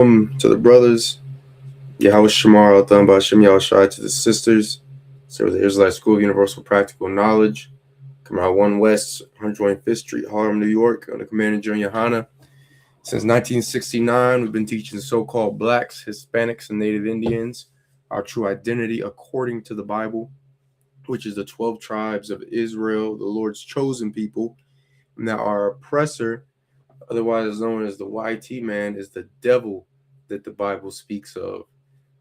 To the brothers, Yahweh Shamar Al Thamba Shem Shai to the sisters, serve the Israelite School of Universal Practical Knowledge, Kamar 1 West, 125th Street, Harlem, New York, under Commander Junior Hanna. Since 1969, we've been teaching so-called blacks, Hispanics, and Native Indians our true identity according to the Bible, which is the 12 tribes of Israel, the Lord's chosen people, and that our oppressor, otherwise known as the YT man, is the devil that the Bible speaks of.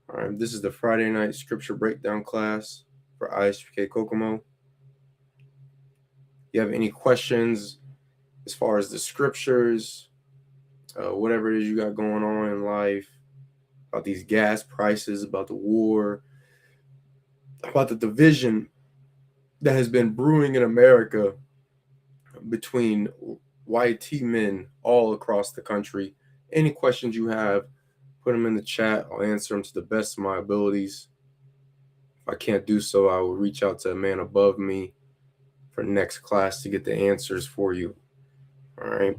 All right, this is the Friday night scripture breakdown class for Isupk Kokomo. If you have any questions as far as the scriptures, whatever it is you got going on in life, about these gas prices, about the war, about the division that has been brewing in America between YT men all across the country, any questions you have, put them in the chat. I'll answer them to the best of my abilities. If I can't do so, I will reach out to a man above me for next class to get the answers for you. All right.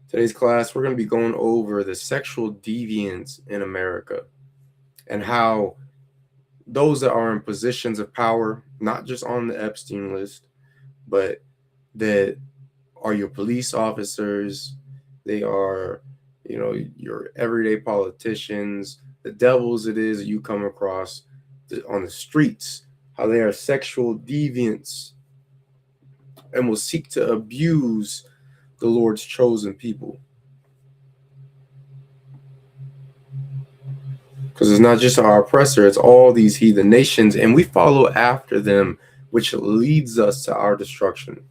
Today's class, we're going to be going over the sexual deviance in America and how those that are in positions of power, not just on the Epstein list, but that are your police officers, they are, your everyday politicians, the devils it is that you come across on the streets, how they are sexual deviants and will seek to abuse the Lord's chosen people. Because it's not just our oppressor, it's all these heathen nations, and we follow after them, which leads us to our destruction.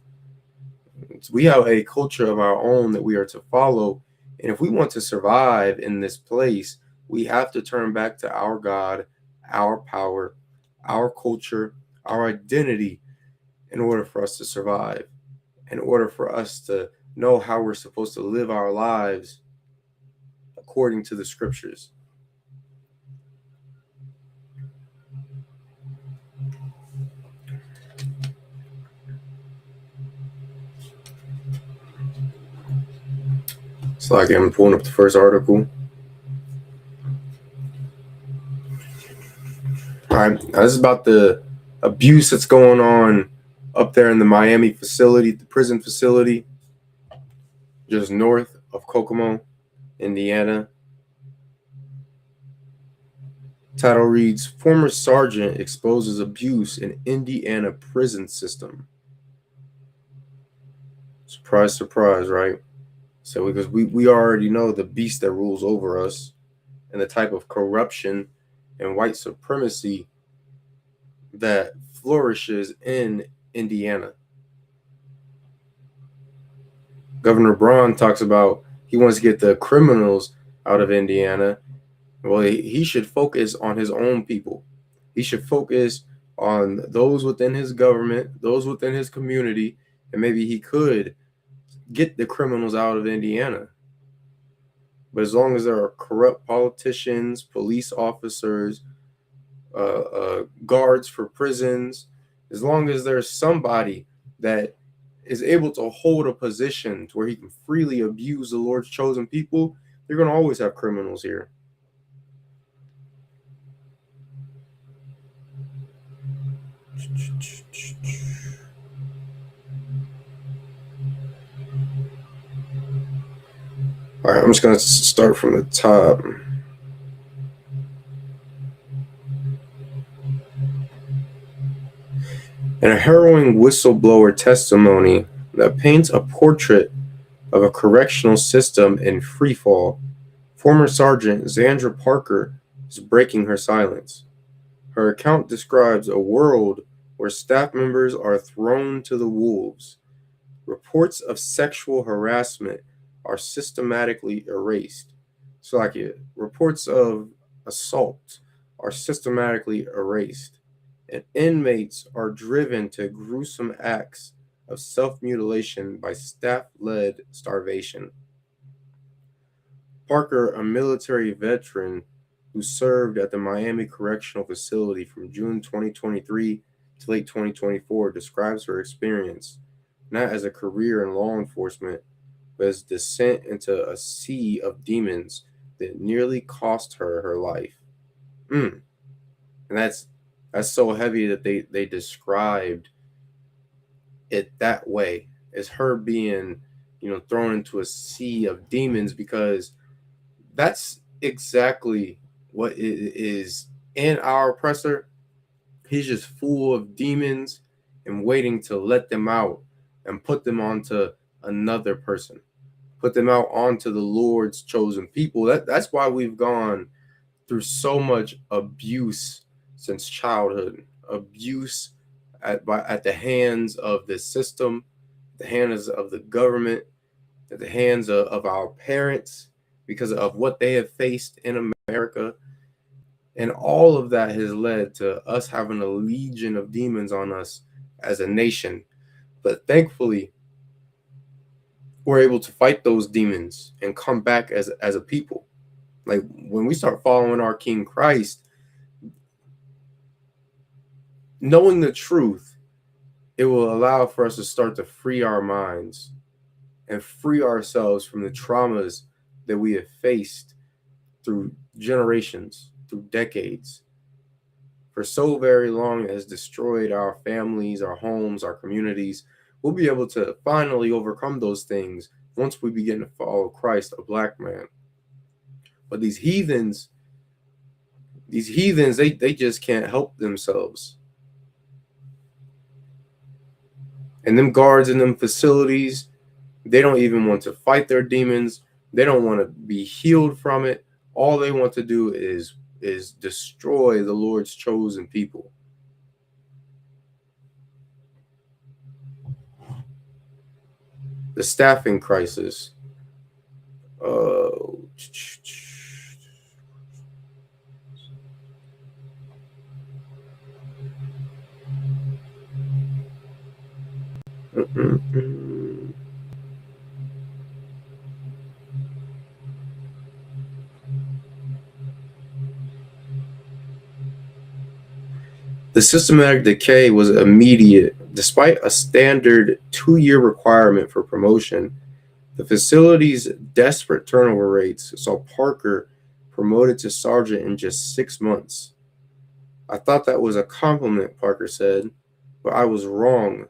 We have a culture of our own that we are to follow, and if we want to survive in this place, we have to turn back to our God, our power, our culture, our identity in order for us to survive, in order for us to know how we're supposed to live our lives according to the scriptures. It's like I'm pulling up the first article. All right, now this is about the abuse that's going on up there in the Miami facility, the prison facility, just north of Kokomo, Indiana. Title reads, Former Sergeant Exposes Abuse in Indiana Prison System. Surprise, surprise, right? So because we already know the beast that rules over us and the type of corruption and white supremacy that flourishes in Indiana. Governor Braun talks about he wants to get the criminals out of Indiana. Well, he should focus on his own people. He should focus on those within his government, those within his community, and maybe he could get the criminals out of Indiana. But as long as there are corrupt politicians, police officers, guards for prisons, as long as there's somebody that is able to hold a position to where he can freely abuse the Lord's chosen people, you're going to always have criminals here. All right, I'm just going to start from the top. In a harrowing whistleblower testimony that paints a portrait of a correctional system in freefall, former Sergeant Zandra Parker is breaking her silence. Her account describes a world where staff members are thrown to the wolves. Reports of sexual harassment are systematically erased. So, reports of assault are systematically erased, and inmates are driven to gruesome acts of self-mutilation by staff-led starvation. Parker, a military veteran who served at the Miami Correctional Facility from June 2023 to late 2024, describes her experience not as a career in law enforcement, but as descent into a sea of demons that nearly cost her her life. Mm. And that's so heavy that they described it that way, as her being, thrown into a sea of demons, because that's exactly what it is in our oppressor. He's just full of demons and waiting to let them out and put them onto another person, put them out onto the Lord's chosen people. That's why we've gone through so much abuse since childhood, abuse at the hands of the system, the hands of the government, at the hands of our parents, because of what they have faced in America. And all of that has led to us having a legion of demons on us as a nation. But thankfully, we're able to fight those demons and come back as a people. Like when we start following our King Christ, knowing the truth, it will allow for us to start to free our minds and free ourselves from the traumas that we have faced through generations, through decades. For so very long, it has destroyed our families, our homes, our communities. We'll be able to finally overcome those things once we begin to follow Christ, a black man. But these heathens, they just can't help themselves. And them guards in them facilities, they don't even want to fight their demons. They don't want to be healed from it. All they want to do is destroy the Lord's chosen people. The staffing crisis. Uh, The systematic decay was immediate. Despite a standard 2-year requirement for promotion, the facility's desperate turnover rates saw Parker promoted to sergeant in just 6 months. I thought that was a compliment, Parker said, but I was wrong.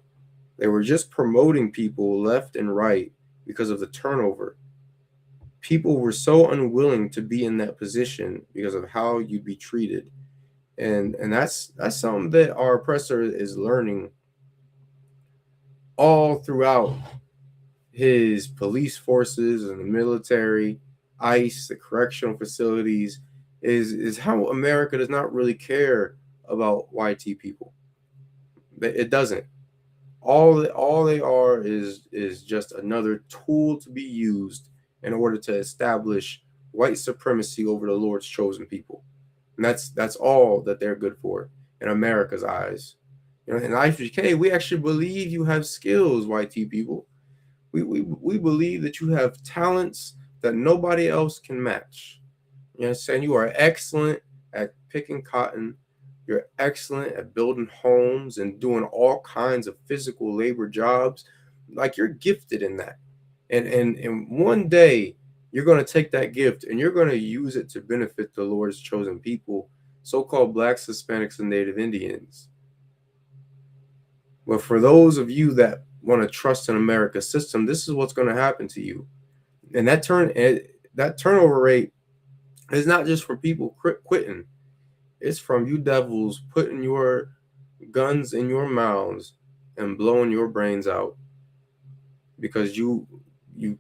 They were just promoting people left and right because of the turnover. People were so unwilling to be in that position because of how you'd be treated. And that's something that our oppressor is learning all throughout his police forces and the military, ICE, the correctional facilities, is how America does not really care about YT people. It doesn't. All they are is just another tool to be used in order to establish white supremacy over the Lord's chosen people. And that's all that they're good for in America's eyes. In IFK, we actually believe you have skills, YT people. We believe that you have talents that nobody else can match. You know what I'm saying? You are excellent at picking cotton. You're excellent at building homes and doing all kinds of physical labor jobs. Like you're gifted in that. And one day you're going to take that gift and you're going to use it to benefit the Lord's chosen people, so-called blacks, Hispanics, and Native Indians. But for those of you that want to trust in America's system, this is what's going to happen to you. And that turnover rate is not just from people quitting. It's from you devils putting your guns in your mouths and blowing your brains out because you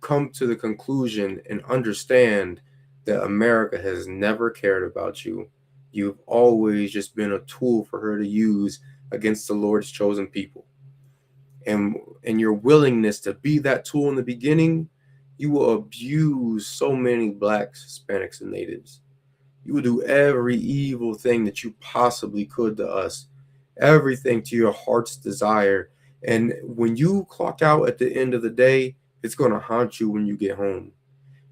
come to the conclusion and understand that America has never cared about you. You've always just been a tool for her to use against the Lord's chosen people. And your willingness to be that tool in the beginning, you will abuse so many blacks, Hispanics, and natives. You will do every evil thing that you possibly could to us, everything to your heart's desire. And when you clock out at the end of the day, it's going to haunt you when you get home.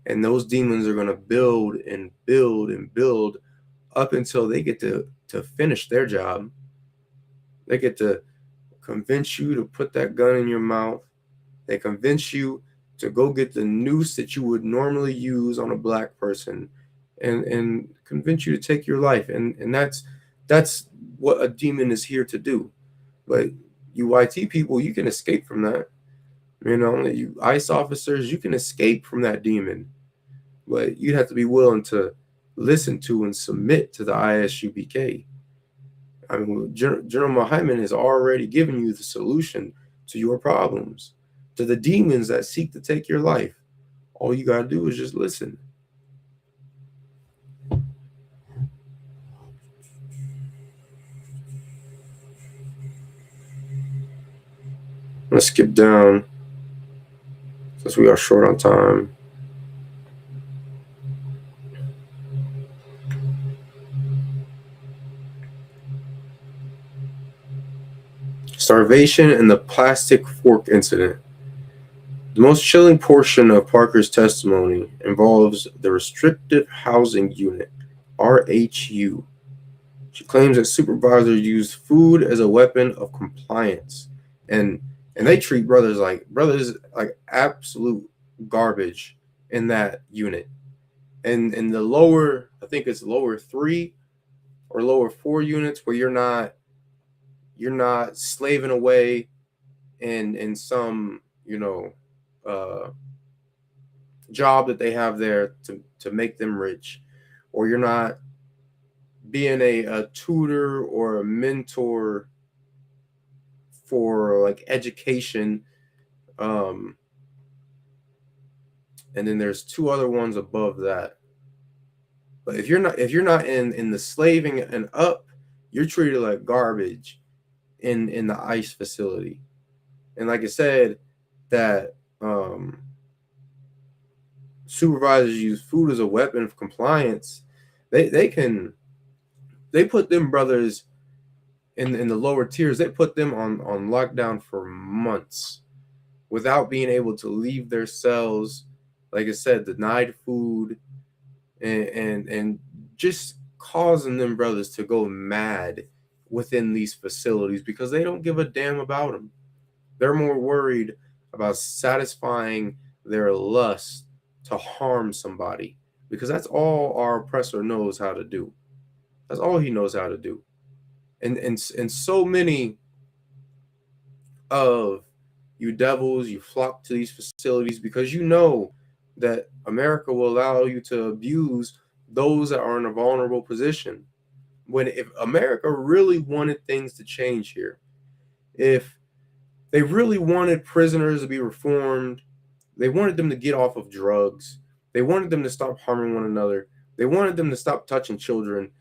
And those demons are going to build and build and build up until they get to finish their job. They get to convince you to put that gun in your mouth. They convince you to go get the noose that you would normally use on a black person and convince you to take your life. And that's what a demon is here to do. But you YT people, you can escape from that. You know, you ICE officers, you can escape from that demon. But you'd have to be willing to listen to and submit to the ISUPK. I mean, General Muhammad has already given you the solution to your problems, to the demons that seek to take your life. All you got to do is just listen. Let's skip down since we are short on time. Starvation and the plastic fork incident. The most chilling portion of Parker's testimony involves the Restrictive Housing Unit, RHU. She claims that supervisors used food as a weapon of compliance, and they treat brothers like absolute garbage in that unit. And in the lower, I think it's lower 3 or lower 4 units where you're not slaving away in some, uh, job that they have there to make them rich, or you're not being a tutor or a mentor for like education. um and then there's 2 other ones above that. But if you're not in the slaving and up, you're treated like garbage in the ICE facility. And like I said, that supervisors use food as a weapon of compliance. They put them brothers in the lower tiers. They put them on lockdown for months without being able to leave their cells. Like I said, denied food, and just causing them brothers to go mad within these facilities because they don't give a damn about them. They're more worried about satisfying their lust to harm somebody, because that's all our oppressor knows how to do. That's all he knows how to do. And so many of you devils, you flock to these facilities because you know that America will allow you to abuse those that are in a vulnerable position. When if America really wanted things to change here, if they really wanted prisoners to be reformed, they wanted them to get off of drugs, they wanted them to stop harming one another, they wanted them to stop touching children,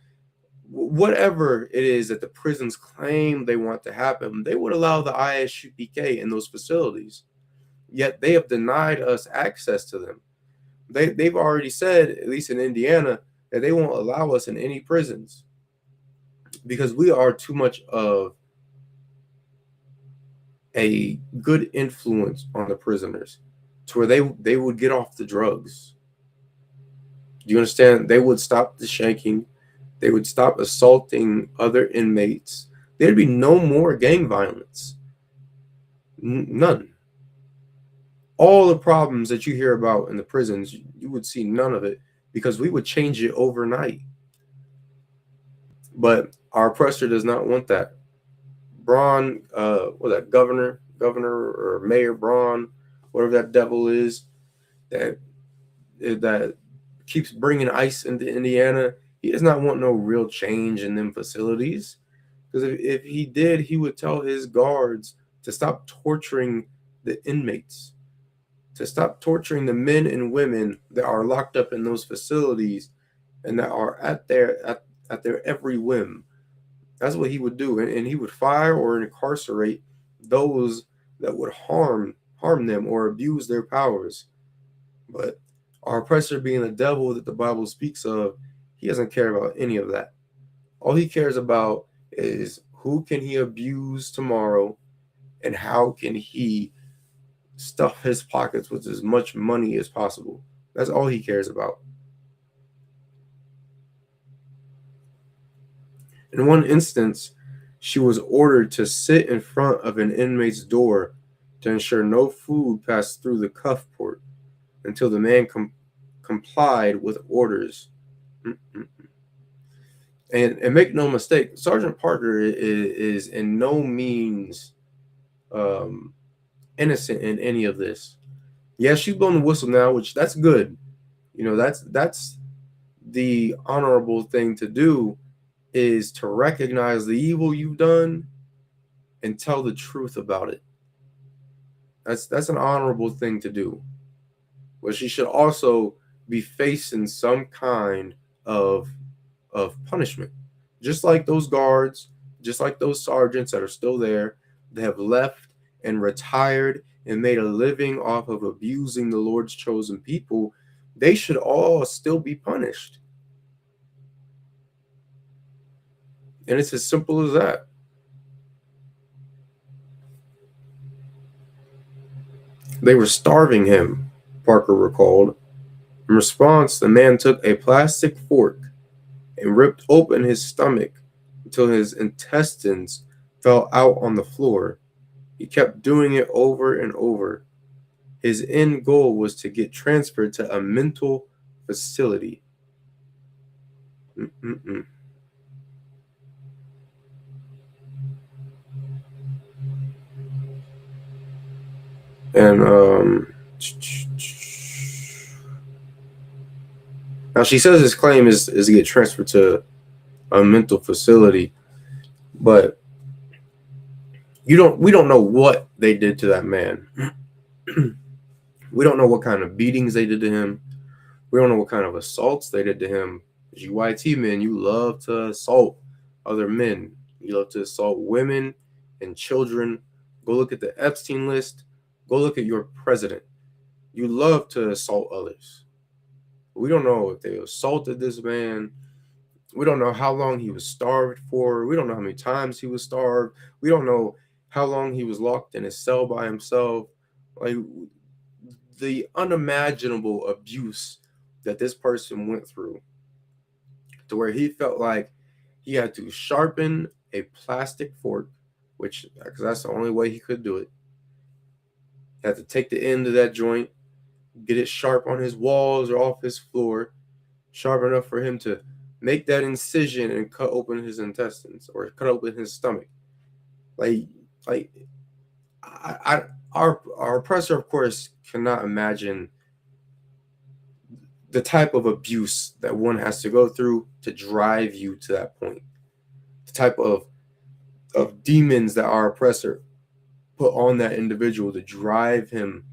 whatever it is that the prisons claim they want to happen, they would allow the ISUPK in those facilities. Yet they have denied us access to them. They've already said, at least in Indiana, that they won't allow us in any prisons because we are too much of a good influence on the prisoners to where they would get off the drugs. Do you understand? They would stop the shanking. They would stop assaulting other inmates. There'd be no more gang violence. None. All the problems that you hear about in the prisons, you would see none of it because we would change it overnight. But our oppressor does not want that. Braun, what that governor or Mayor Braun, whatever that devil is, that keeps bringing ICE into Indiana. He does not want no real change in them facilities. Because if he did, he would tell his guards to stop torturing the inmates, to stop torturing the men and women that are locked up in those facilities and that are at their every whim. That's what he would do, and he would fire or incarcerate those that would harm them or abuse their powers. But our oppressor, being the devil that the Bible speaks of, he doesn't care about any of that. All he cares about is who can he abuse tomorrow and how can he stuff his pockets with as much money as possible. That's all he cares about. In one instance, she was ordered to sit in front of an inmate's door to ensure no food passed through the cuff port until the man complied with orders. And make no mistake, Sergeant Parker is in no means um, innocent in any of this. Yeah, she's blowing the whistle now, which that's good. That's the honorable thing to do, is to recognize the evil you've done and tell the truth about it. That's an honorable thing to do. But she should also be facing some kind of punishment. Just like those guards, just like those sergeants that are still there, they have left and retired and made a living off of abusing the Lord's chosen people. They should all still be punished. And it's as simple as that. They were starving him, Parker recalled. In response, the man took a plastic fork and ripped open his stomach until his intestines fell out on the floor. He kept doing it over and over. His end goal was to get transferred to a mental facility. Mm-mm-mm. And now she says his claim is to get transferred to a mental facility, but we don't know what they did to that man. We don't know what kind of beatings they did to him. We don't know what kind of assaults they did to him. You YT men, you love to assault other men. You love to assault women and children. Go look at the Epstein list. Go look at your president. You love to assault others. We don't know if they assaulted this man. We don't know how long he was starved for. We don't know how many times he was starved. We don't know how long he was locked in his cell by himself. Like, the unimaginable abuse that this person went through, to where he felt like he had to sharpen a plastic fork, which, because that's the only way he could do it. He had to take the end of that joint, get it sharp on his walls or off his floor, sharp enough for him to make that incision and cut open his intestines or cut open his stomach. Like, our oppressor, of course, cannot imagine the type of abuse that one has to go through to drive you to that point. The type of demons that our oppressor put on that individual to drive him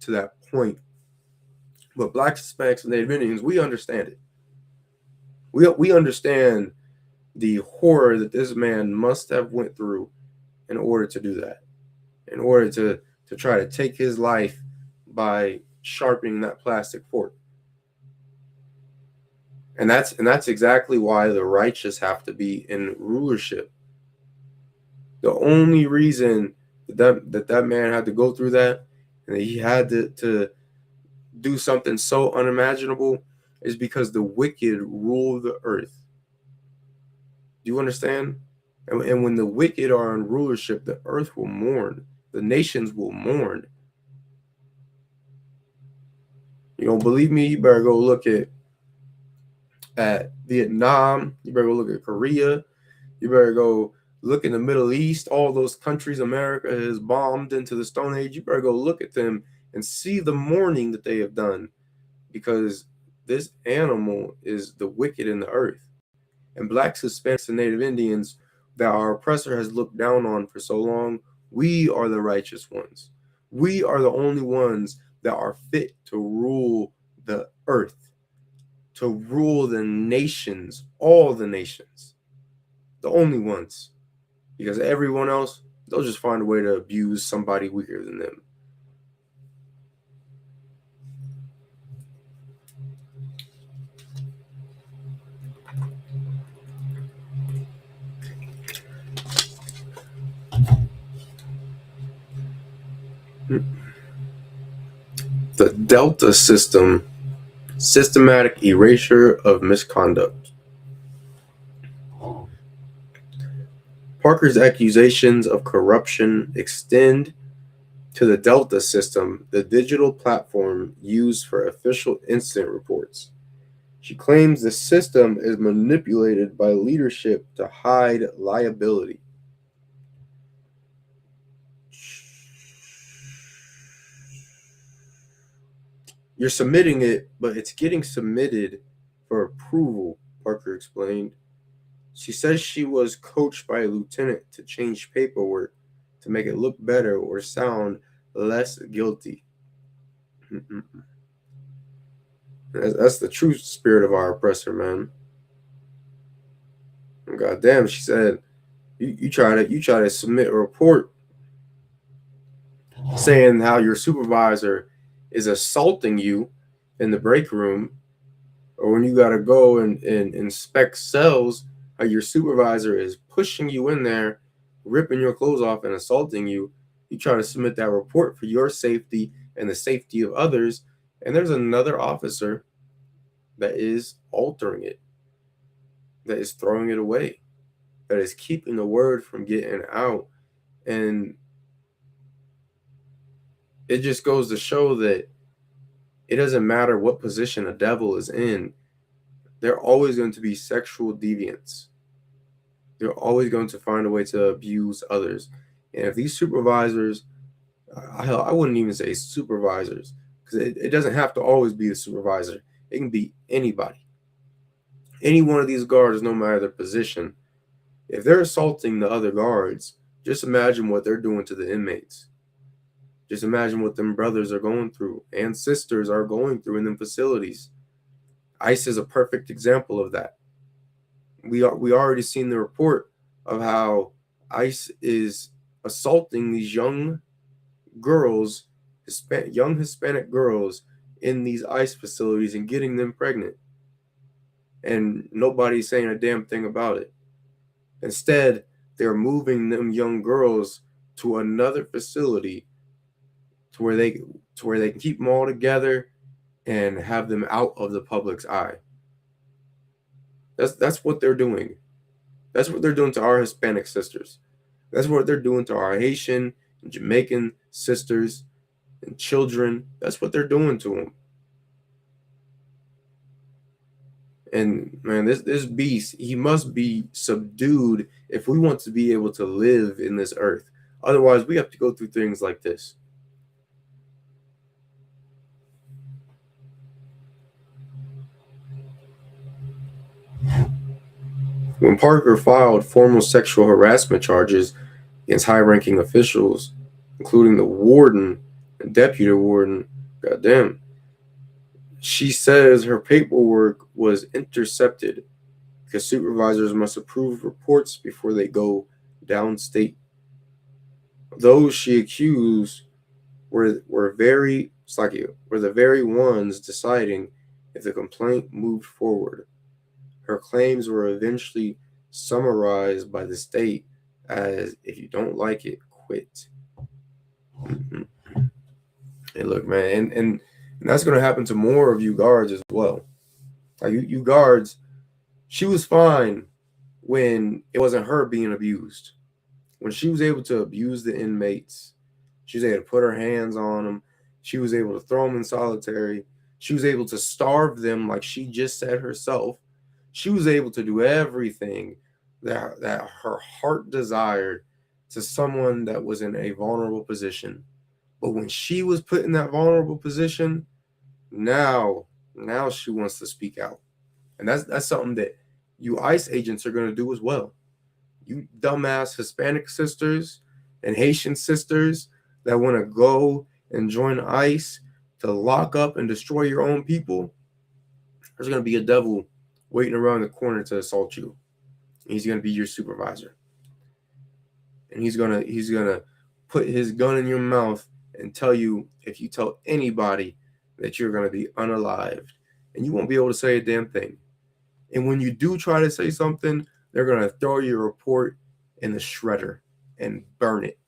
to that point. But Blacks, Hispanics, and Native Indians, we understand it. We understand the horror that this man must have went through in order to do that, in order to try to take his life by sharpening that plastic fork. And that's exactly why the righteous have to be in rulership. The only reason that man had to go through that, and that he had to do something so unimaginable, is because the wicked rule the earth. Do you understand? And when the wicked are in rulership, the earth will mourn. The nations will mourn. You don't believe me? You better go look at Vietnam. You better go look at Korea. You better go look in the Middle East. All those countries America has bombed into the Stone Age. You better go look at them and see the mourning that they have done, because this animal is the wicked in the earth. And Blacks, Hispanics, and Native Indians that our oppressor has looked down on for so long, we are the righteous ones. We are the only ones that are fit to rule the earth, to rule the nations, all the nations. The only ones. Because everyone else, they'll just find a way to abuse somebody weaker than them. The Delta system, systematic erasure of misconduct. Parker's accusations of corruption extend to the Delta system, the digital platform used for official incident reports. She claims the system is manipulated by leadership to hide liability. You're submitting it, but it's getting submitted for approval, Parker explained. She says she was coached by a lieutenant to change paperwork to make it look better or sound less guilty. That's the true spirit of our oppressor, man. God damn, she said, you try to submit a report saying how your supervisor is assaulting you in the break room, or when you got to go and inspect cells, how your supervisor is pushing you in there, ripping your clothes off and assaulting you. You try to submit that report for your safety and the safety of others, and there's another officer that is altering it, that is throwing it away, that is keeping the word from getting out. And it just goes to show that it doesn't matter what position a devil is in, they're always going to be sexual deviants. They're always going to find a way to abuse others. And if these supervisors, I wouldn't even say supervisors, because it doesn't have to always be the supervisor. It can be anybody. Any one of these guards, no matter their position, if they're assaulting the other guards, just imagine what they're doing to the inmates. Just imagine what them brothers are going through and sisters are going through in them facilities. ICE is a perfect example of that. We already seen the report of how ICE is assaulting these young girls, young Hispanic girls in these ICE facilities and getting them pregnant. And nobody's saying a damn thing about it. Instead, they're moving them young girls to another facility to where they can keep them all together and have them out of the public's eye. That's what they're doing. That's what they're doing to our Hispanic sisters. That's what they're doing to our Haitian and Jamaican sisters and children. That's what they're doing to them. And man, this beast, he must be subdued if we want to be able to live in this earth. Otherwise, we have to go through things like this. When Parker filed formal sexual harassment charges against high-ranking officials, including the warden and deputy warden, goddamn, she says her paperwork was intercepted because supervisors must approve reports before they go downstate. Those she accused were the very ones deciding if the complaint moved forward. Her claims were eventually summarized by the state as, if you don't like it, quit. Mm-hmm. And look, man, and that's going to happen to more of you guards as well. Like you guards, she was fine when it wasn't her being abused. When she was able to abuse the inmates, she was able to put her hands on them. She was able to throw them in solitary. She was able to starve them, like she just said herself. She was able to do everything that her heart desired to someone that was in a vulnerable position. But when she was put in that vulnerable position, now she wants to speak out. And that's something that you ICE agents are going to do as well. You dumbass Hispanic sisters and Haitian sisters that want to go and join ICE to lock up and destroy your own people, there's going to be a devil waiting around the corner to assault you. He's going to be your supervisor. And he's going to put his gun in your mouth and tell you, if you tell anybody, that you're going to be unalived. And you won't be able to say a damn thing. And when you do try to say something, they're going to throw your report in the shredder and burn it.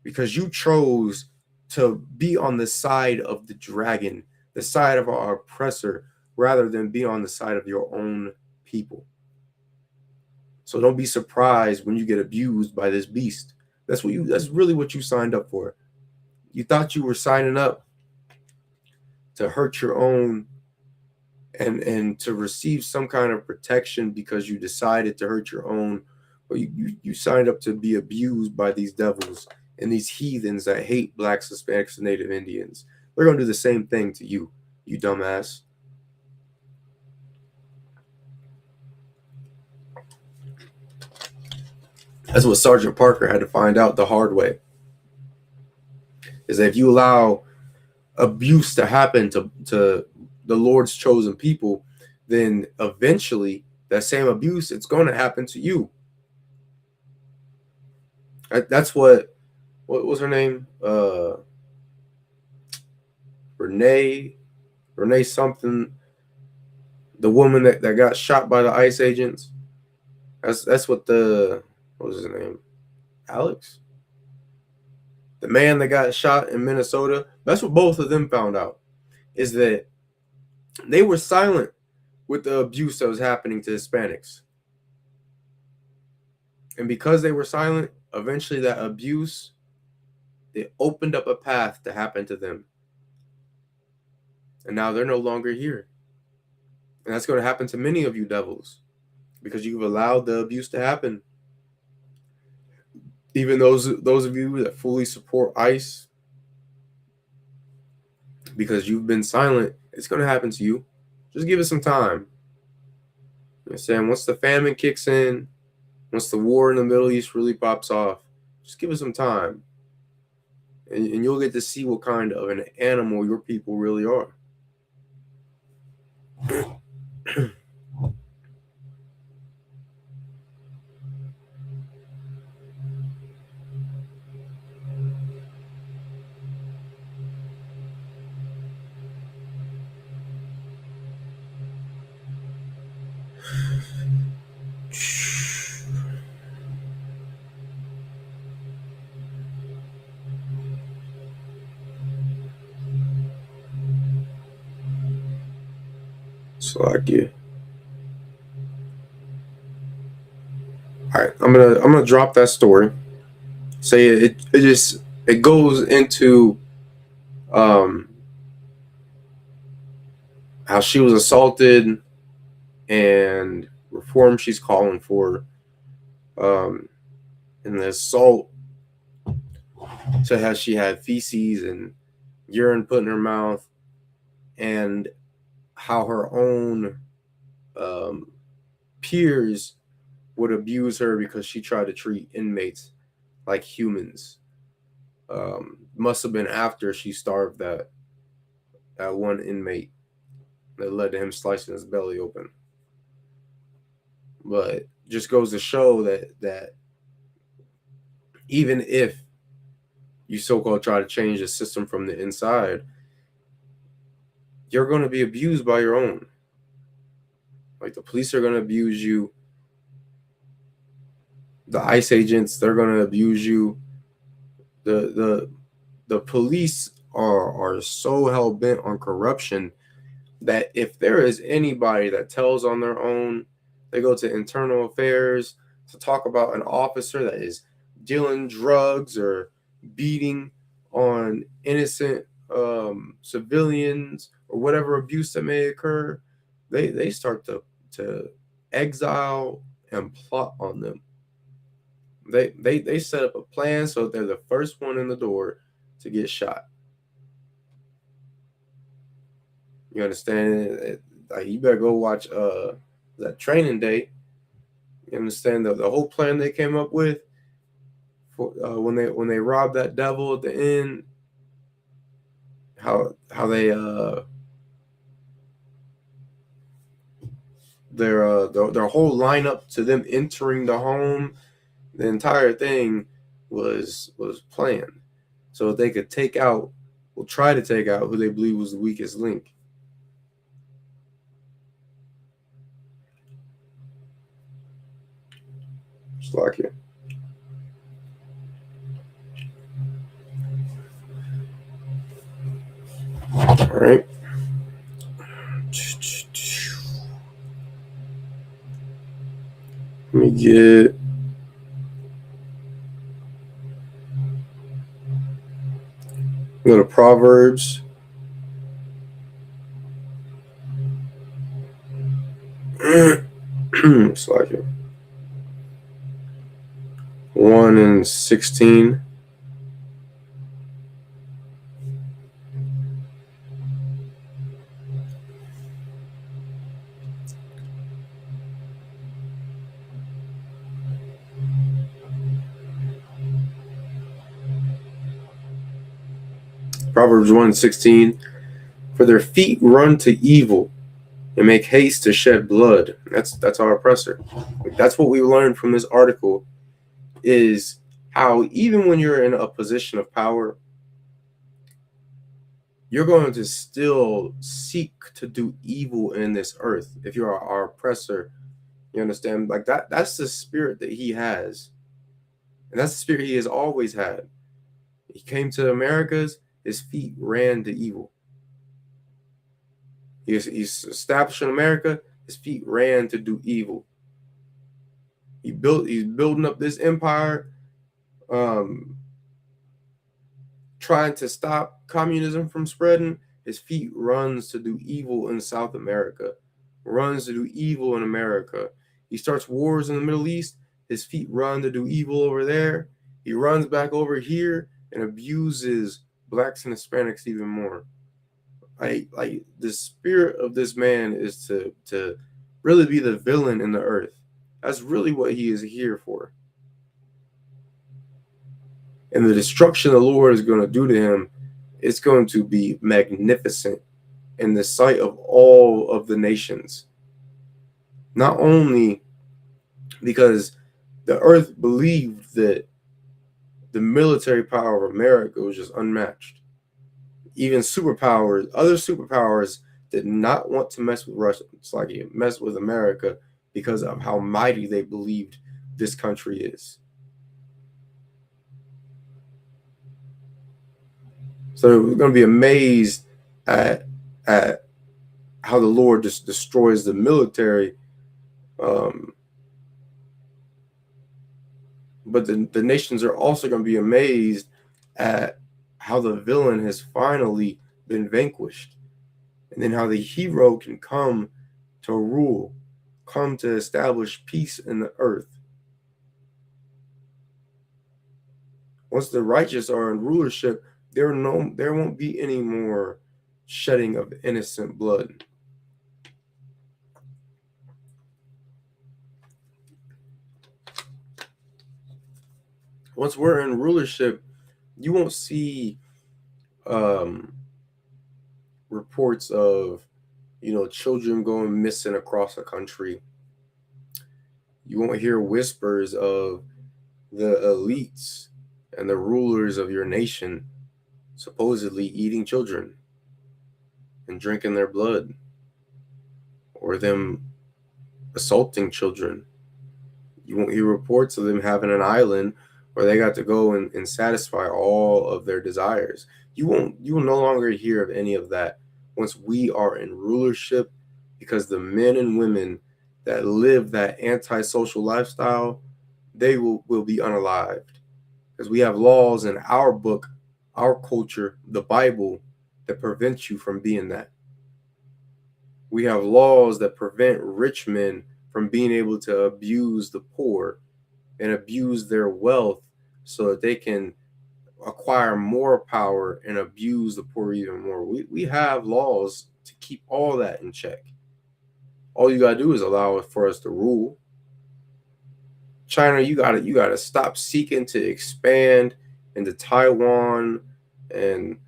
Because you chose to be on the side of the dragon, the side of our oppressor, rather than be on the side of your own people. So don't be surprised when you get abused by this beast. That's really what you signed up for. You thought you were signing up to hurt your own and to receive some kind of protection because you decided to hurt your own, or you signed up to be abused by these devils and these heathens that hate blacks, Hispanics, and Native Indians. They're gonna do the same thing to you, you dumbass. That's what Sergeant Parker had to find out the hard way. Is that if you allow abuse to happen to the Lord's chosen people, then eventually that same abuse, it's going to happen to you. That's what was her name? Renee something, the woman that got shot by the ICE agents. That's what what was his name? Alex? The man that got shot in Minnesota. That's what both of them found out. Is that they were silent with the abuse that was happening to Hispanics. And because they were silent, eventually that abuse, it opened up a path to happen to them. And now they're no longer here. And that's going to happen to many of you devils because you've allowed the abuse to happen. Even those of you that fully support ICE, because you've been silent, it's going to happen to you. Just give it some time. You know what I'm saying? Once the famine kicks in, once the war in the Middle East really pops off, just give it some time. And you'll get to see what kind of an animal your people really are. So like you. All right, I'm gonna drop that story. Say it goes into how she was assaulted and reform she's calling for, and the assault to how she had feces and urine put in her mouth, and how her own peers would abuse her because she tried to treat inmates like humans. Must have been after she starved that one inmate that led to him slicing his belly open. But just goes to show that even if you so-called try to change the system from the inside, you're going to be abused by your own. Like the police are going to abuse you. The ICE agents, they're going to abuse you. The police are so hell bent on corruption that if there is anybody that tells on their own, they go to internal affairs to talk about an officer that is dealing drugs or beating on innocent civilians or whatever abuse that may occur, they start to exile and plot on them. They set up a plan so they're the first one in the door to get shot. You understand? Like you better go watch that Training Day. You understand the whole plan they came up with for when they robbed that devil at the end. How they their whole lineup to them entering the home, the entire thing was planned so they could try to take out who they believe was the weakest link. Just like it. All right. Let me go to Proverbs. It's like 1:16. Proverbs 1:16. For their feet run to evil and make haste to shed blood. That's our oppressor. That's what we learned from this article, is how even when you're in a position of power, you're going to still seek to do evil in this earth. If you're our oppressor, you understand? Like that's the spirit that he has. And that's the spirit he has always had. He came to Americas, his feet ran to evil. He's established in America, his feet ran to do evil. He's building up this empire, trying to stop communism from spreading. His feet runs to do evil in South America, runs to do evil in America. He starts wars in the Middle East. His feet run to do evil over there. He runs back over here and abuses blacks and Hispanics even more. Like the spirit of this man is to really be the villain in the earth. That's really what he is here for. And the destruction the Lord is going to do to him, it's going to be magnificent in the sight of all of the nations. Not only because the earth believed that the military power of America was just unmatched. Even superpowers, other superpowers did not want to mess with Russia. It's like it messed with America because of how mighty they believed this country is. So we're going to be amazed at how the Lord just destroys the military. But the nations are also going to be amazed at how the villain has finally been vanquished. And then how the hero can come to rule, come to establish peace in the earth. Once the righteous are in rulership, there won't be any more shedding of innocent blood. Once we're in rulership, you won't see reports of children going missing across the country. You won't hear whispers of the elites and the rulers of your nation supposedly eating children and drinking their blood, or them assaulting children. You won't hear reports of them having an island where they got to go and satisfy all of their desires. You will no longer hear of any of that once we are in rulership, because the men and women that live that antisocial lifestyle, they will be unalived. Because we have laws in our book, our culture, the Bible, that prevent you from being that. We have laws that prevent rich men from being able to abuse the poor and abuse their wealth so that they can acquire more power and abuse the poor even more. We have laws to keep all that in check. All you gotta do is allow it for us to rule. China, you gotta stop seeking to expand into Taiwan and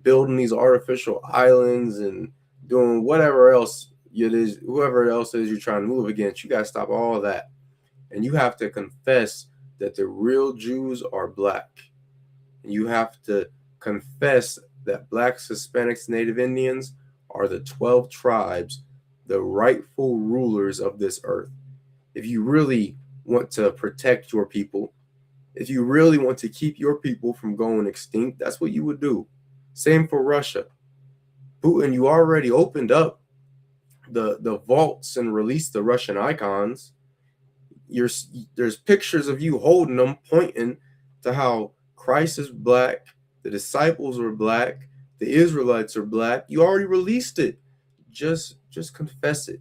building these artificial islands and doing whatever else it is, whoever else it is you're trying to move against. You gotta stop all of that. And you have to confess that the real Jews are black. And you have to confess that blacks, Hispanics, Native Indians are the 12 tribes, the rightful rulers of this earth. If you really want to protect your people, if you really want to keep your people from going extinct, that's what you would do. Same for Russia. Putin, you already opened up the vaults and released the Russian icons. There's pictures of you holding them, pointing to how Christ is black, the disciples are black, the Israelites are black. You already released it. Just confess it.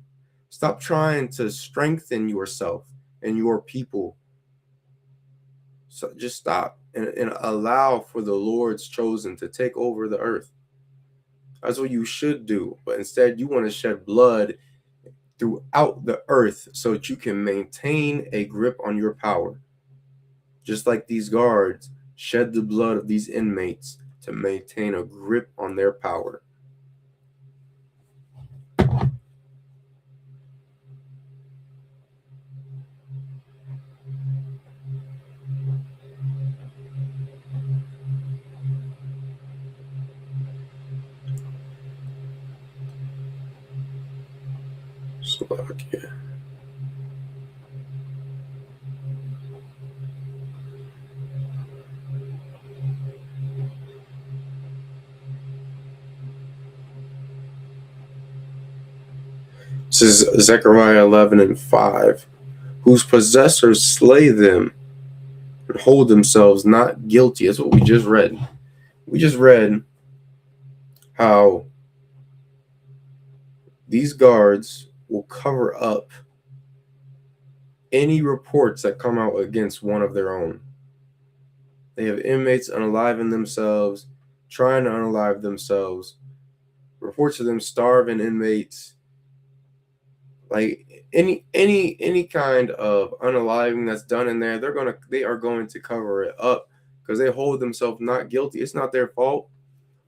Stop trying to strengthen yourself and your people. So just stop and allow for the Lord's chosen to take over the earth. That's what you should do. But instead, you want to shed blood throughout the earth so that you can maintain a grip on your power. Just like these guards shed the blood of these inmates to maintain a grip on their power. Slovakia. This is Zechariah 11:5. Whose possessors slay them and hold themselves not guilty. That's what we just read. We just read how these guards will cover up any reports that come out against one of their own. They have inmates unaliving themselves, trying to unalive themselves. Reports of them starving inmates. Like any kind of unaliving that's done in there, they are going to cover it up because they hold themselves not guilty. It's not their fault.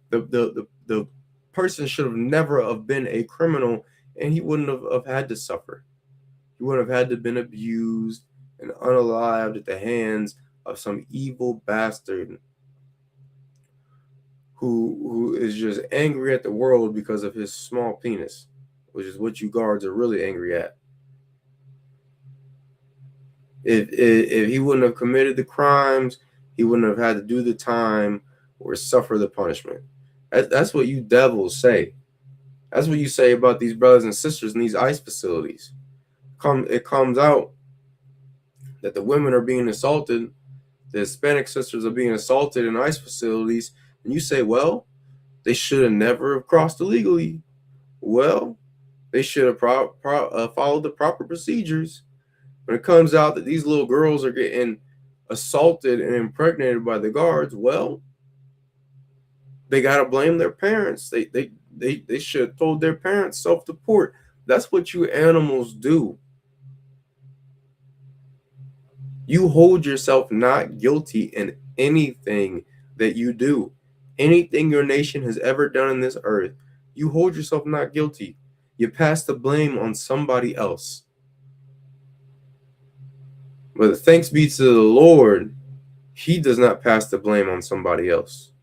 The person should have never have been a criminal, and he wouldn't have had to suffer. He wouldn't have had to have been abused and unalived at the hands of some evil bastard who is just angry at the world because of his small penis, which is what you guards are really angry at. If he wouldn't have committed the crimes, he wouldn't have had to do the time or suffer the punishment. That's what you devils say. That's what you say about these brothers and sisters in these ICE facilities. It comes out that the women are being assaulted, the Hispanic sisters are being assaulted in ICE facilities, and you say, well, they should have never have crossed illegally. Well, they should have followed the proper procedures. When it comes out that these little girls are getting assaulted and impregnated by the guards, well, they got to blame their parents. They should have told their parents self-deport. That's what you animals do. You hold yourself not guilty in anything that you do. Anything your nation has ever done in this earth, you hold yourself not guilty. You pass the blame on somebody else. But thanks be to the Lord, he does not pass the blame on somebody else.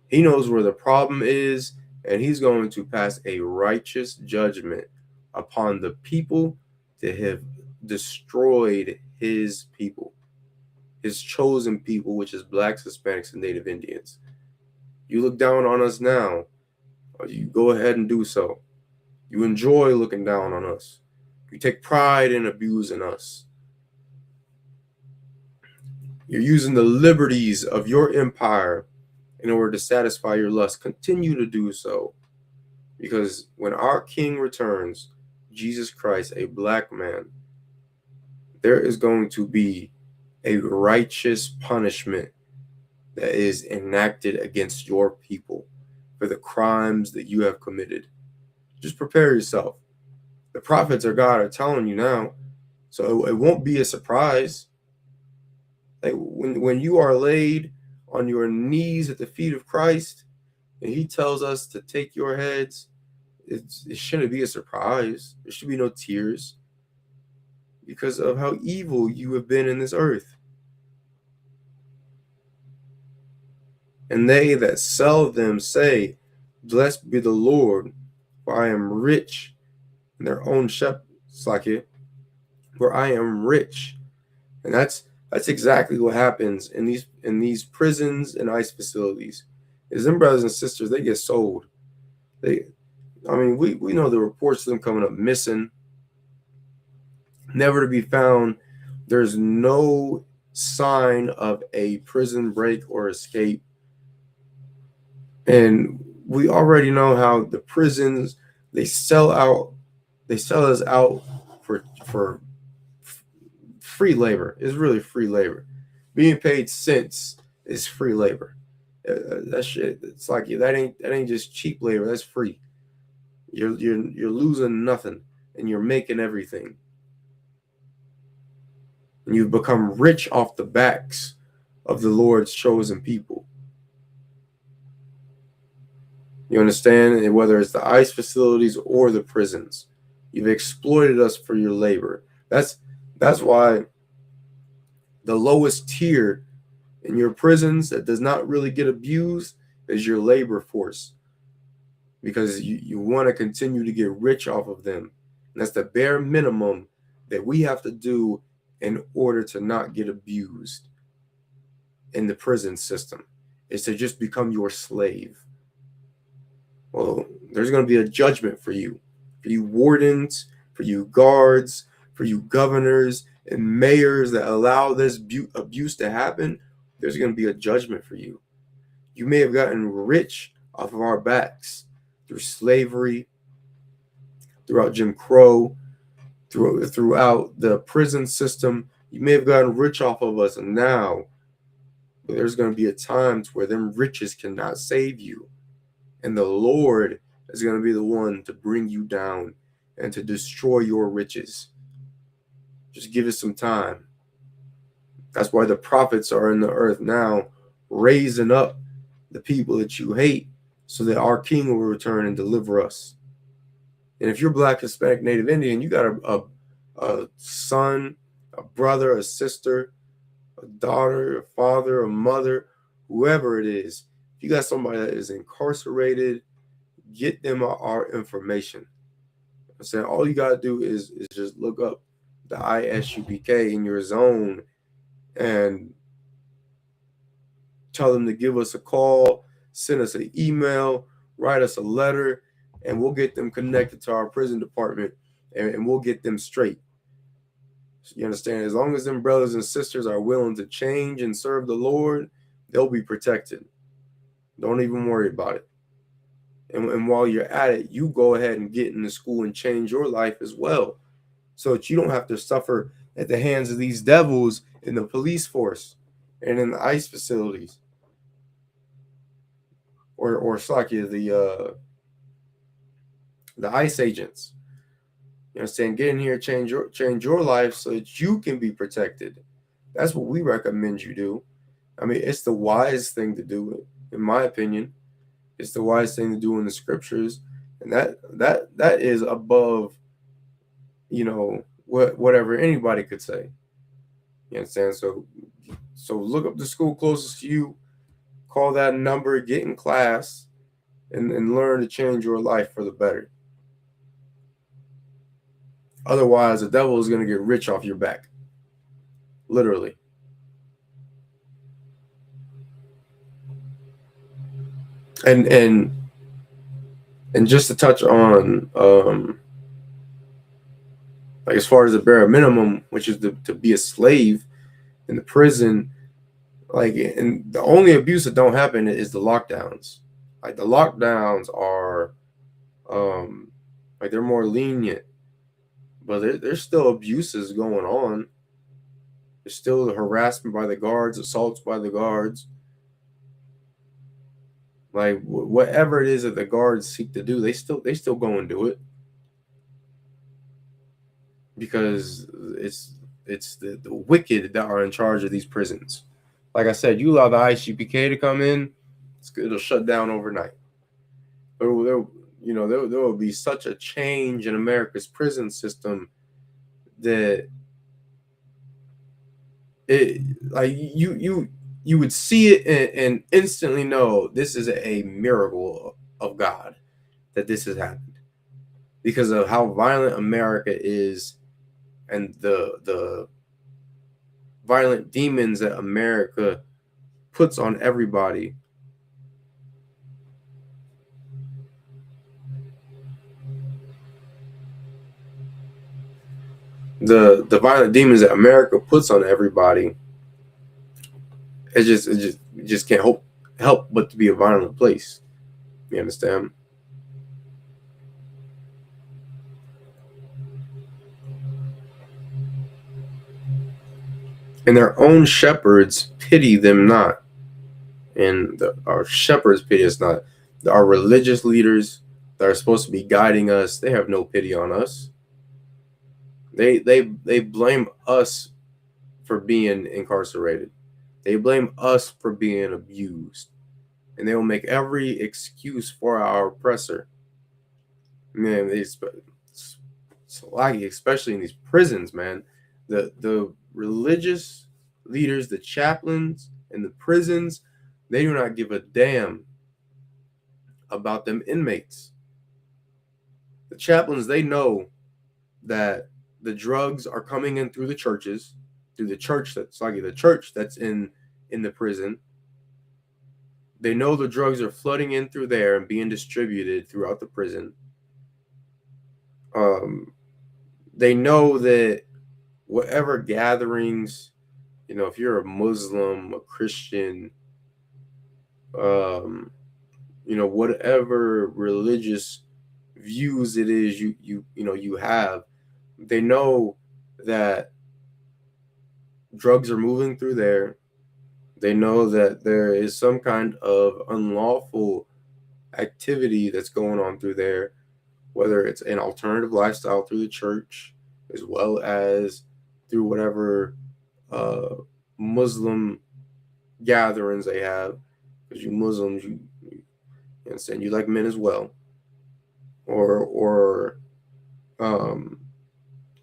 He knows where the problem is, and he's going to pass a righteous judgment upon the people that have destroyed his people, his chosen people, which is blacks, Hispanics, and Native Indians. You look down on us now, you go ahead and do so. You enjoy looking down on us. You take pride in abusing us. You're using the liberties of your empire in order to satisfy your lust. Continue to do so. Because when our King returns, Jesus Christ, a black man, there is going to be a righteous punishment that is enacted against your people for the crimes that you have committed. Just prepare yourself. The prophets of God are telling you now, so it won't be a surprise. Like when you are laid on your knees at the feet of Christ, and he tells us to take your heads, it shouldn't be a surprise. There should be no tears because of how evil you have been in this earth. And they that sell them say, blessed be the Lord, for I am rich in their own shepherd, for I am rich. And that's exactly what happens in these prisons and ICE facilities. Is them brothers and sisters, they get sold. We know the reports of them coming up missing, never to be found. There's no sign of a prison break or escape. And we already know how the prisons, they sell out They sell us out for free labor. It's really free labor. Being paid cents is free labor. That shit. It's like that ain't just cheap labor. That's free. You're losing nothing, and you're making everything. And you've become rich off the backs of the Lord's chosen people. You understand? And whether it's the ICE facilities or the prisons, you've exploited us for your labor. That's why the lowest tier in your prisons that does not really get abused is your labor force, because you want to continue to get rich off of them. And that's the bare minimum that we have to do in order to not get abused in the prison system, is to just become your slave. Well, there's going to be a judgment for you wardens, for you guards, for you governors and mayors that allow this abuse to happen. There's going to be a judgment for you. You may have gotten rich off of our backs through slavery, throughout Jim Crow, throughout the prison system. You may have gotten rich off of us, and now there's going to be a time where them riches cannot save you. And the Lord is going to be the one to bring you down and to destroy your riches. Just give it some time. That's why the prophets are in the earth now, raising up the people that you hate, so that our King will return and deliver us. And if you're Black, Hispanic, Native Indian, you got a son, a brother, a sister, a daughter, a father, a mother, whoever it is. If you got somebody that is incarcerated, get them our information. I'm saying all you got to do is just look up the ISUPK in your zone and tell them to give us a call, send us an email, write us a letter, and we'll get them connected to our prison department, and we'll get them straight. So you understand? As long as them brothers and sisters are willing to change and serve the Lord, they'll be protected. Don't even worry about it. And while you're at it, you go ahead and get into school and change your life as well, so that you don't have to suffer at the hands of these devils in the police force and in the ICE facilities, or Slakia, the ICE agents. You understand? Get in here, change your life so that you can be protected. That's what we recommend you do. I mean, it's the wise thing to do, in my opinion. It's the wise thing to do in the scriptures, and that is above, whatever anybody could say. You understand? So look up the school closest to you, call that number, get in class, and learn to change your life for the better. Otherwise, the devil is going to get rich off your back, literally. And just to touch on, like, as far as the bare minimum, which is to be a slave in the prison, like, and the only abuse that don't happen is the lockdowns. Like, the lockdowns are, like, they're more lenient, but there's still abuses going on. There's still harassment by the guards, assaults by the guards. Like, whatever it is that the guards seek to do, they still go and do it, because it's the wicked that are in charge of these prisons. Like I said, you allow the ISUPK to come in, it'll shut down overnight. There will be such a change in America's prison system that it, like, you would see it and instantly know this is a miracle of God that this has happened, because of how violent America is and the violent demons that America puts on everybody. The violent demons that America puts on everybody, it just can't help but to be a violent place. You understand? and their own shepherds pity them not. And our shepherds pity us not. Our religious leaders that are supposed to be guiding us, they have no pity on us. They blame us for being incarcerated. They blame us for being abused. And they will make every excuse for our oppressor. Man, it's like, especially in these prisons, man. The religious leaders, the chaplains in the prisons, they do not give a damn about them inmates. The chaplains, they know that the drugs are coming in through the churches, through the church that's like the church that's in the prison. They know the drugs are flooding in through there and being distributed throughout the prison. They know that whatever gatherings, if you're a Muslim, a Christian, whatever religious views it is you have, they know that drugs are moving through there. They know that there is some kind of unlawful activity that's going on through there, whether it's an alternative lifestyle through the church, as well as through whatever Muslim gatherings they have. Because you Muslims, you understand, you like men as well, or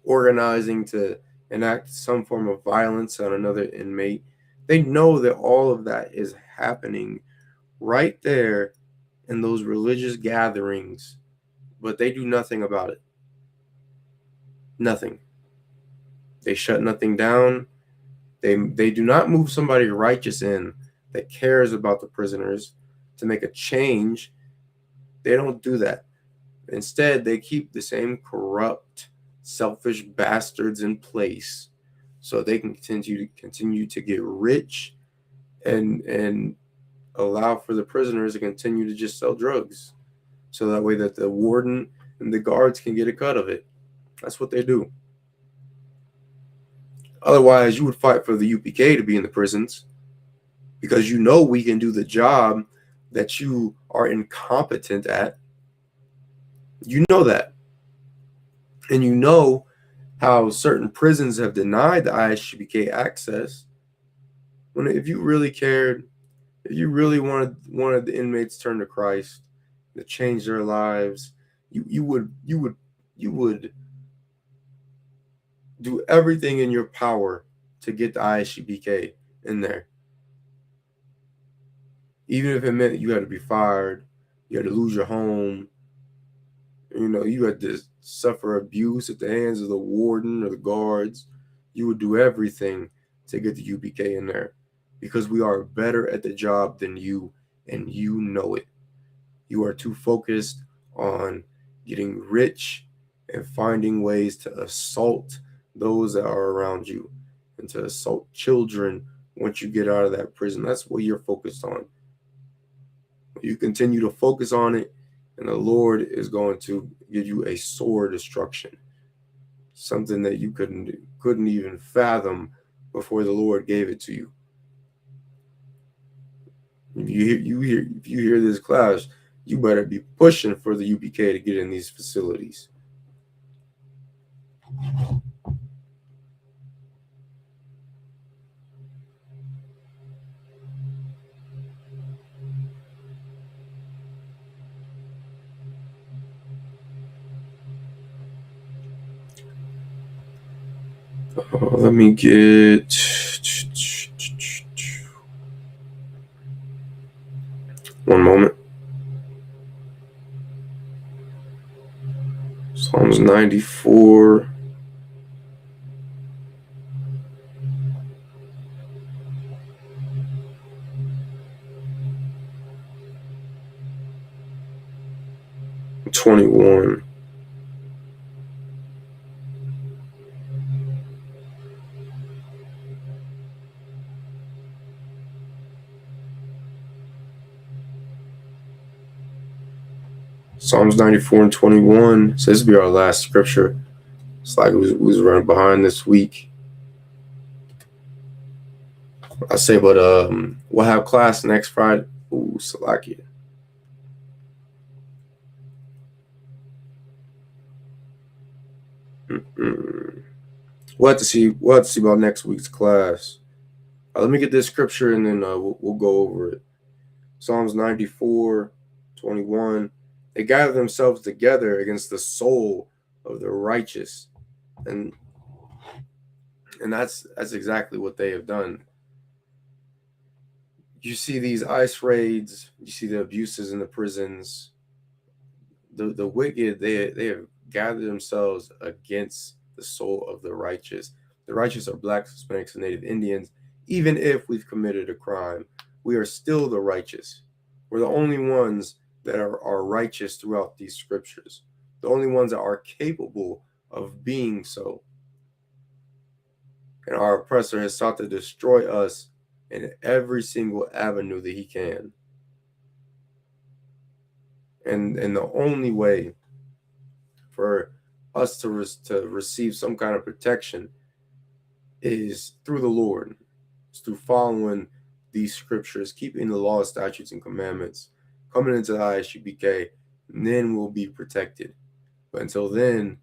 organizing to enact some form of violence on another inmate. They know that all of that is happening right there in those religious gatherings, but they do nothing about it. Nothing. They shut nothing down. They do not move somebody righteous in that cares about the prisoners to make a change. They don't do that. Instead, they keep the same corrupt, selfish bastards in place so they can continue to get rich and allow for the prisoners to continue to just sell drugs, so that way that the warden and the guards can get a cut of it. That's what they do. Otherwise, you would fight for the UPK to be in the prisons, because we can do the job that you are incompetent at. You know that. And you know how certain prisons have denied the ISUPK access. If you really cared, if you really wanted the inmates to turn to Christ, to change their lives, you would do everything in your power to get the ISUPK in there. Even if it meant you had to be fired, you had to lose your home, you had to suffer abuse at the hands of the warden or the guards, you would do everything to get the UPK in there, because we are better at the job than you, and you know it. You are too focused on getting rich and finding ways to assault those that are around you and to assault children once you get out of that prison. That's what you're focused on. You continue to focus on it, and the Lord is going to give you a sore destruction, something that you couldn't even fathom before the Lord gave it to you. If you hear this class, you better be pushing for the UPK to get in these facilities. Let me get one moment. Psalms 94. '21. Psalms 94 and 21. So this will be our last scripture. It's like we was running behind this week. I say, but we'll have class next Friday. Ooh, Salakia. Mm-mm. We'll have to see. We'll have to see about next week's class. Let me get this scripture and then we'll go over it. Psalms 94:21. They gather themselves together against the soul of the righteous, and that's exactly what they have done. You see these ICE raids. You see the abuses in the prisons. The wicked, they have gathered themselves against the soul of the righteous. The righteous are blacks, Hispanics, and Native Indians. Even if we've committed a crime, we are still the righteous. We're the only ones that are righteous throughout these scriptures. The only ones that are capable of being so. And our oppressor has sought to destroy us in every single avenue that he can. And the only way for us to receive some kind of protection is through the Lord. It's through following these scriptures, keeping the law, statutes, and commandments, coming into the Isupk, and then we'll be protected. But until then,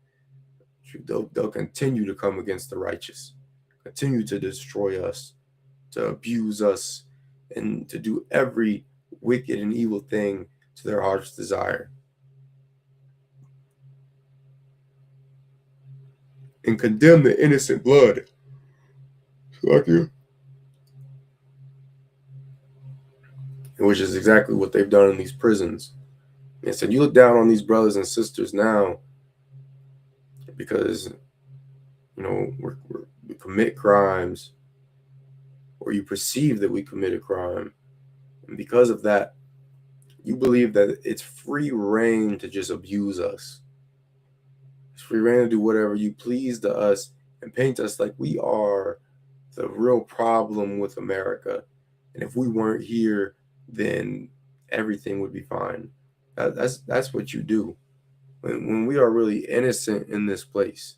they'll continue to come against the righteous, continue to destroy us, to abuse us, and to do every wicked and evil thing to their heart's desire. And condemn the innocent blood. Like you. Which is exactly what they've done in these prisons. And so you look down on these brothers and sisters now because, we commit crimes, or you perceive that we commit a crime. And because of that, you believe that it's free reign to just abuse us. It's free reign to do whatever you please to us and paint us like we are the real problem with America. And if we weren't here, then everything would be fine. That's what you do when we are really innocent in this place.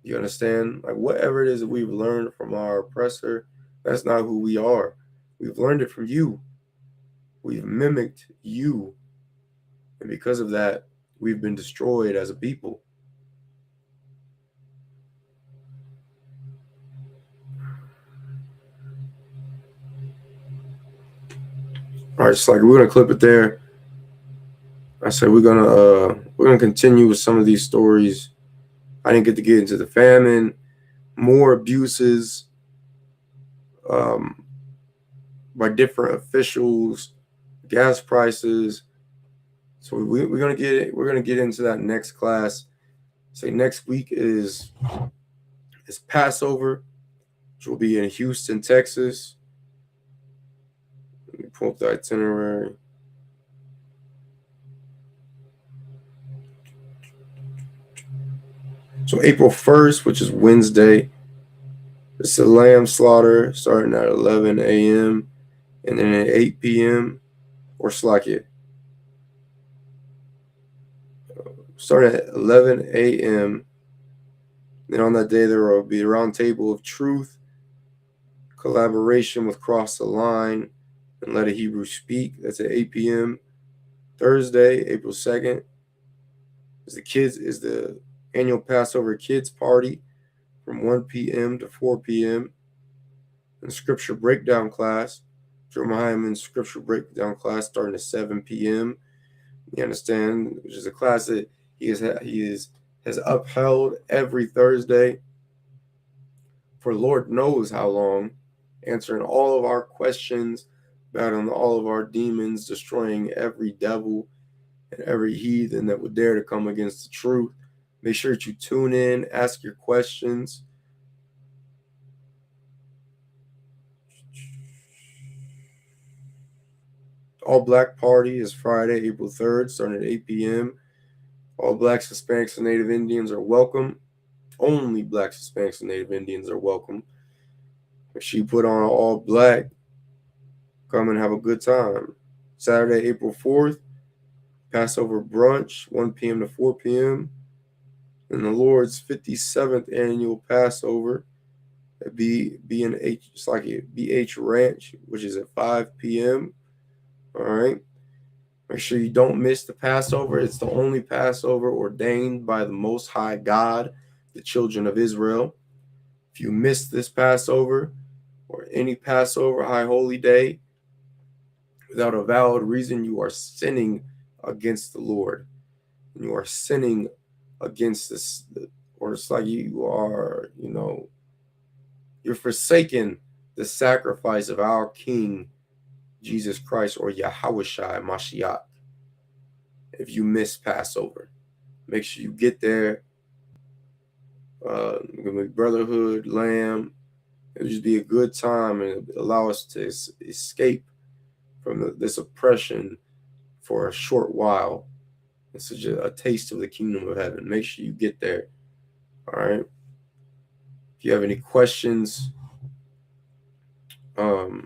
You understand? Like whatever it is that we've learned from our oppressor, that's not who we are. We've learned it from you. We've mimicked you. And because of that, we've been destroyed as a people. All right, so like we're gonna clip it there. I said we're gonna continue with some of these stories. I didn't get to get into the famine, more abuses by different officials, gas prices. So we're gonna get into that next class. Say next week is Passover, which will be in Houston, Texas. Let me pull up the itinerary. So April 1st, which is Wednesday, it's a lamb slaughter starting at 11 a.m. and then at 8 p.m. or Slakia. Starting at 11 a.m. Then on that day, there will be a round table of truth, collaboration with Cross the Line, and Let a Hebrew Speak. That's at 8 p.m. Thursday, April 2nd, is the annual Passover Kids Party from 1 p.m. to 4 p.m. And Scripture Breakdown class, Jeremiah Hyman's Scripture Breakdown class starting at 7 p.m. You understand? Which is a class that he has upheld every Thursday for Lord knows how long, answering all of our questions, battling all of our demons, destroying every devil and every heathen that would dare to come against the truth. Make sure that you tune in, ask your questions. All Black Party is Friday, April 3rd, starting at 8 p.m. All Blacks, Hispanics, and Native Indians are welcome. Only Blacks, Hispanics, and Native Indians are welcome. If she put on all black, come and have a good time. Saturday, April 4th, Passover brunch, 1 p.m. to 4 p.m. And the Lord's 57th annual Passover B&H, it's like a BH Ranch, which is at 5 p.m. All right. Make sure you don't miss the Passover. It's the only Passover ordained by the Most High God, the children of Israel. If you miss this Passover or any Passover, high holy day, without a valid reason, you are sinning against the Lord. You are sinning against this, or it's like you are, you're forsaking the sacrifice of our King, Jesus Christ, or Yahushua Mashiach. If you miss Passover, make sure you get there. Brotherhood, lamb. It'll just be a good time and allow us to escape from this oppression for a short while. It's just a taste of the kingdom of heaven. Make sure you get there. All right. If you have any questions, as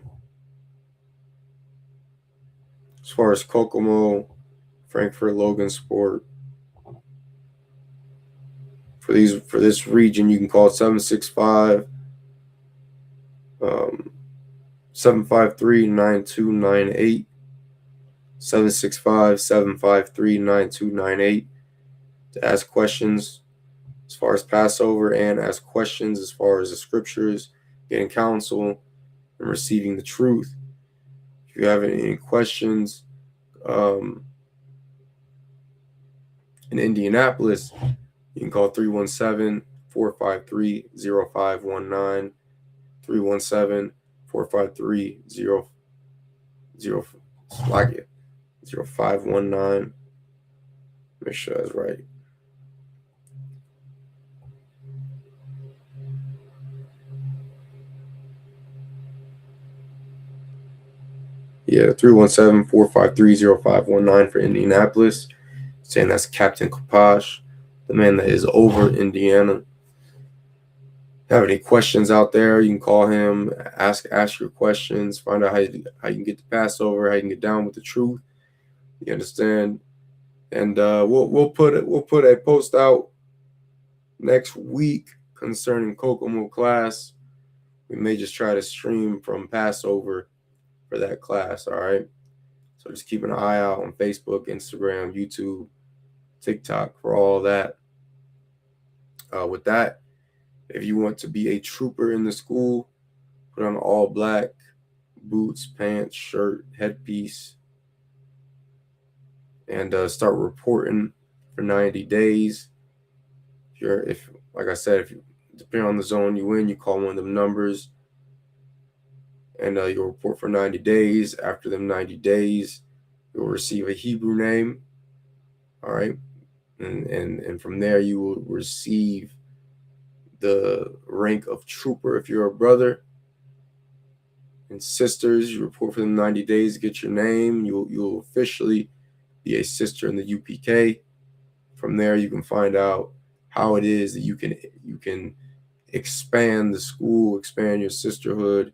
far as Kokomo, Frankfurt, Logan Sport, for this region, you can call 765 753-9298, 765-753-9298 to ask questions as far as Passover and ask questions as far as the scriptures, getting counsel, and receiving the truth. If you have any questions in Indianapolis, you can call 317-453-0519, 317-453-0519. Make sure that's right. Yeah, 317-453-0519 for Indianapolis. Saying that's Captain Kapash, the man that is over Indiana. Have any questions out there, you can call him, ask your questions, find out how you can get the Passover, how you can get down with the truth. You understand? And we'll put a post out next week concerning Kokomo class. We may just try to stream from Passover for that class. All right. So just keep an eye out on Facebook, Instagram, YouTube, TikTok for all that. With that, if you want to be a trooper in the school, put on all black boots, pants, shirt, headpiece, and start reporting for 90 days. If like I said, if you depending on the zone you in, you call one of them numbers, and you'll report for 90 days. After them 90 days, you'll receive a Hebrew name. All right, and from there you will receive the rank of trooper if you're a brother. And sisters, you report for them 90 days, get your name. You'll officially be a sister in the UPK. From there, you can find out how it is that you can expand the school, expand your sisterhood,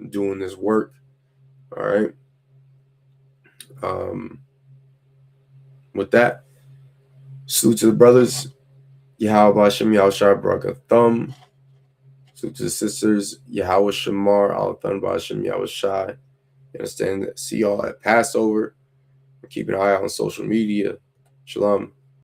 doing this work. All right. With that, salute to the brothers. Yahweh Hashem Yahushua Baraka Thumb. Salute to the sisters. Yahweh Shamar Alathan Bashem Yahushai. You understand that? See y'all at Passover. Keep an eye out on social media. Shalom.